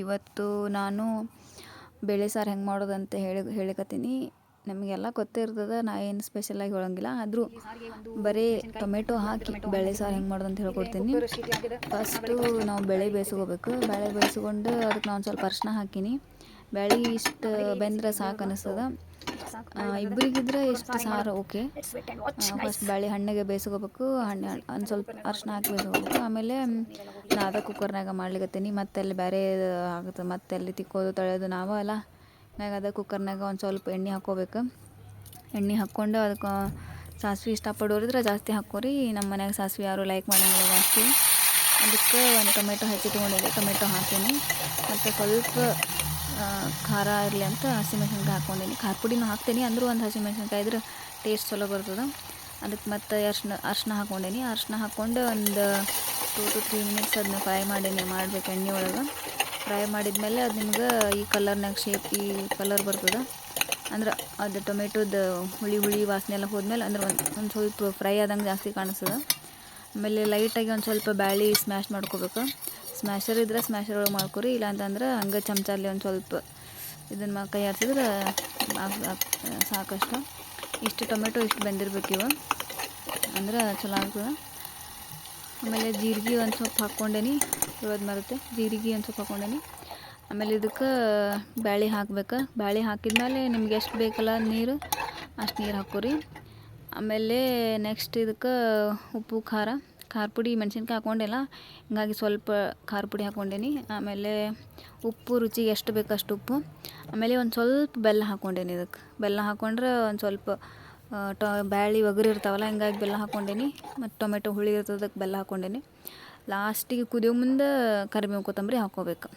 ಇವತ್ತು ನಾನು ಬೇಳೆ ಸಾರು ಹೆಂಗೆ ಮಾಡೋದಂತ ಹೇಳಿಕತ್ತೀನಿ. ನಮಗೆಲ್ಲ ಗೊತ್ತೇ ಇರ್ತದೆ, ನಾ ಏನು ಸ್ಪೆಷಲಾಗಿ ಹೇಳೋಂಗಿಲ್ಲ. ಆದರೂ ಬರೀ ಟೊಮೆಟೊ ಹಾಕಿ ಬೇಳೆ ಸಾರು ಹೆಂಗೆ ಮಾಡೋದಂತ ಹೇಳ್ಕೊಡ್ತೀನಿ. ಫಸ್ಟು ನಾವು ಬೇಳೆ ಬೇಯಿಸ್ಕೋಬೇಕು. ಬೇಳೆ ಬೇಯಿಸ್ಕೊಂಡು ಅದಕ್ಕೆ ನಾನು ಸ್ವಲ್ಪ ಅರಿಶಿನ ಹಾಕೀನಿ. ಬೇಳೆ ಇಷ್ಟು ಬೆಂದ್ರೆ ಸಾಕು ಅನಿಸ್ತದೆ. ಇಬ್ಬರಿಗಿದ್ರೆ ಇಷ್ಟು ಸಾರು ಓಕೆ. ಫಸ್ಟ್ ಬೇಳೆ ಹಣ್ಣಿಗೆ ಬೇಯಿಸ್ಕೋಬೇಕು. ಒಂದು ಸ್ವಲ್ಪ ಅರಿಶಿನ ಹಾಕಿ ಬೇಯಿಸ್ಕೋಬೇಕು. ಆಮೇಲೆ ನಾನು ಅದೇ ಕುಕ್ಕರ್ನಾಗ ಮಾಡ್ಲಿಕತ್ತೀನಿ. ಮತ್ತೆ ಅಲ್ಲಿ ಬೇರೆ ಆಗುತ್ತೆ, ಮತ್ತೆ ಅಲ್ಲಿ ತಿಕ್ಕೋದು ತೊಳೆಯೋದು ನಾವು ಅಲ್ಲ. ಮ್ಯಾಗ ಅದೇ ಕುಕ್ಕರ್ನಾಗ ಒಂದು ಸ್ವಲ್ಪ ಎಣ್ಣೆ ಹಾಕ್ಕೋಬೇಕು. ಎಣ್ಣೆ ಹಾಕ್ಕೊಂಡು ಅದಕ್ಕೆ ಸಾಸಿವೆ ಇಷ್ಟಪಡೋರಿದ್ರೆ ಜಾಸ್ತಿ ಹಾಕ್ಕೋರಿ. ನಮ್ಮ ಮನ್ಯಾಗ ಸಾಸಿವೆ ಯಾರು ಲೈಕ್ ಮಾಡೋಂಗಿಲ್ಲ ಜಾಸ್ತಿ. ಅದಕ್ಕೆ ಒಂದು ಟೊಮೆಟೊ ಹೆಚ್ಚಿಟ್ಕೊಂಡಿದ್ದೆ, ಟೊಮೆಟೊ ಹಾಕೀನಿ. ಮತ್ತು ಸ್ವಲ್ಪ ಖಾರ ಇರಲಿ ಅಂತ ಹಸಿಮೆಣ್ಸಿನ್ಕಾಯಿ ಹಾಕ್ಕೊಂಡೀನಿ. ಖಾರ ಪುಡಿನೂ ಹಾಕ್ತೀನಿ, ಅಂದರೂ ಒಂದು ಹಸಿಮೆಣ್ಸಿನ್ಕಾಯಿ ಇದ್ರೆ ಟೇಸ್ಟ್ ಚಲೋ ಬರ್ತದೆ. ಅದಕ್ಕೆ ಮತ್ತು ಅರಿಶಿನ ಹಾಕ್ಕೊಂಡೀನಿ. ಅರಿಶಿನ ಹಾಕ್ಕೊಂಡು ಒಂದು 2 to 3 ಮಿನಿಟ್ಸ್ ಅದನ್ನ ಫ್ರೈ ಮಾಡಬೇಕು ಎಣ್ಣೆ ಒಳಗೆ. ಫ್ರೈ ಮಾಡಿದ್ಮೇಲೆ ಅದು ನಿಮ್ಗೆ ಈ ಕಲರ್ನಾಗ ಈ ಕಲರ್ ಬರ್ತದೆ. ಅಂದ್ರೆ ಅದು ಟೊಮೆಟೊದ ಹುಳಿ ವಾಸನೆ ಎಲ್ಲ ಹೋದ್ಮೇಲೆ ಅಂದ್ರೆ ಒಂದು ಸ್ವಲ್ಪ ಫ್ರೈ ಆದಂಗೆ ಜಾಸ್ತಿ ಕಾಣಿಸ್ತದೆ. ಆಮೇಲೆ ಲೈಟಾಗಿ ಒಂದು ಸ್ವಲ್ಪ ಬ್ಯಾಳೆ ಸ್ಮ್ಯಾಶ್ ಮಾಡ್ಕೋಬೇಕು. ಸ್ಮ್ಯಾಶರ್ ಇದ್ರೆ ಸ್ಮ್ಯಾಶರ್ ಒಳಗೆ ಮಾಡ್ಕೊರಿ, ಇಲ್ಲಾಂತಂದ್ರೆ ಹಂಗೆ ಚಮಚಲ್ಲಿ ಒಂದು ಸ್ವಲ್ಪ ಇದನ್ನು ಕೈ ಆಡ್ಸಿದ್ರೆ ಸಾಕಷ್ಟು. ಇಷ್ಟು ಟೊಮೆಟೊ ಇಷ್ಟು ಬೆಂದಿರ್ಬೇಕು ಇವು, ಅಂದ್ರೆ ಚಲೋ ಆಗ್ತದೆ. ಆಮೇಲೆ ಜೀರಿಗೆ ಒಂದು ಸ್ವಲ್ಪ ಹಾಕ್ಕೊಂಡೇನಿ, ಇರೋದು ಮರುತ್ತೆ. ಜೀರಿಗೆ ಒಂದು ಸ್ವಲ್ಪ ಹಾಕ್ಕೊಂಡೇನಿ. ಆಮೇಲೆ ಇದಕ್ಕೆ ಬ್ಯಾಳೆ ಹಾಕ್ಬೇಕು. ಬ್ಯಾಳೆ ಹಾಕಿದ್ಮೇಲೆ ನಿಮ್ಗೆ ಎಷ್ಟು ಬೇಕಲ್ಲ ನೀರು ಅಷ್ಟು ನೀರು ಹಾಕ್ಕೊರಿ. ಆಮೇಲೆ ನೆಕ್ಸ್ಟ್ ಇದಕ್ಕೆ ಉಪ್ಪು ಖಾರ ಪುಡಿ ಮೆಣಸಿನ್ಕಾಯಿ ಹಾಕ್ಕೊಂಡಿಲ್ಲ, ಹಿಂಗಾಗಿ ಸ್ವಲ್ಪ ಖಾರ ಪುಡಿ ಹಾಕ್ಕೊಂಡೇನಿ. ಆಮೇಲೆ ಉಪ್ಪು ರುಚಿಗೆ ಎಷ್ಟು ಬೇಕು ಅಷ್ಟು ಉಪ್ಪು. ಆಮೇಲೆ ಒಂದು ಸ್ವಲ್ಪ ಬೆಲ್ಲ ಹಾಕ್ಕೊಂಡೇನಿ. ಇದಕ್ಕೆ ಬೆಲ್ಲ ಹಾಕ್ಕೊಂಡ್ರೆ ಒಂದು ಸ್ವಲ್ಪ ಬ್ಯಾಳೆ ಒಗರು ಇರ್ತಾವಲ್ಲ, ಹಿಂಗಾಗಿ ಬೆಲ್ಲ ಹಾಕ್ಕೊಂಡೇನಿ. ಮತ್ತು ಟೊಮೆಟೊ ಹುಳಿ ಇರ್ತದಕ್ಕೆ ಬೆಲ್ಲ ಹಾಕ್ಕೊಂಡೇನಿ. ಲಾಸ್ಟಿಗೆ ಕುದಿಯೋ ಮುಂದೆ ಕರಿಬೇವು ಕೊತ್ತಂಬರಿ ಹಾಕ್ಕೋಬೇಕು.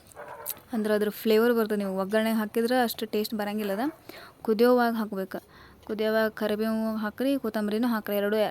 ಅಂದ್ರೆ ಅದ್ರ ಫ್ಲೇವರ್ ಬರ್ತದೆ. ನೀವು ಒಗ್ಗರಣೆಗೆ ಹಾಕಿದ್ರೆ ಅಷ್ಟು ಟೇಸ್ಟ್ ಬರೋಂಗಿಲ್ಲ. ಕುದಿಯೋವಾಗ ಹಾಕ್ಬೇಕು. ಕುದಿಯೋವಾಗ ಕರಿಬೇವು ಹಾಕ್ರಿ, ಕೊತ್ತಂಬರಿನೂ ಹಾಕ್ರಿ. ಎರಡು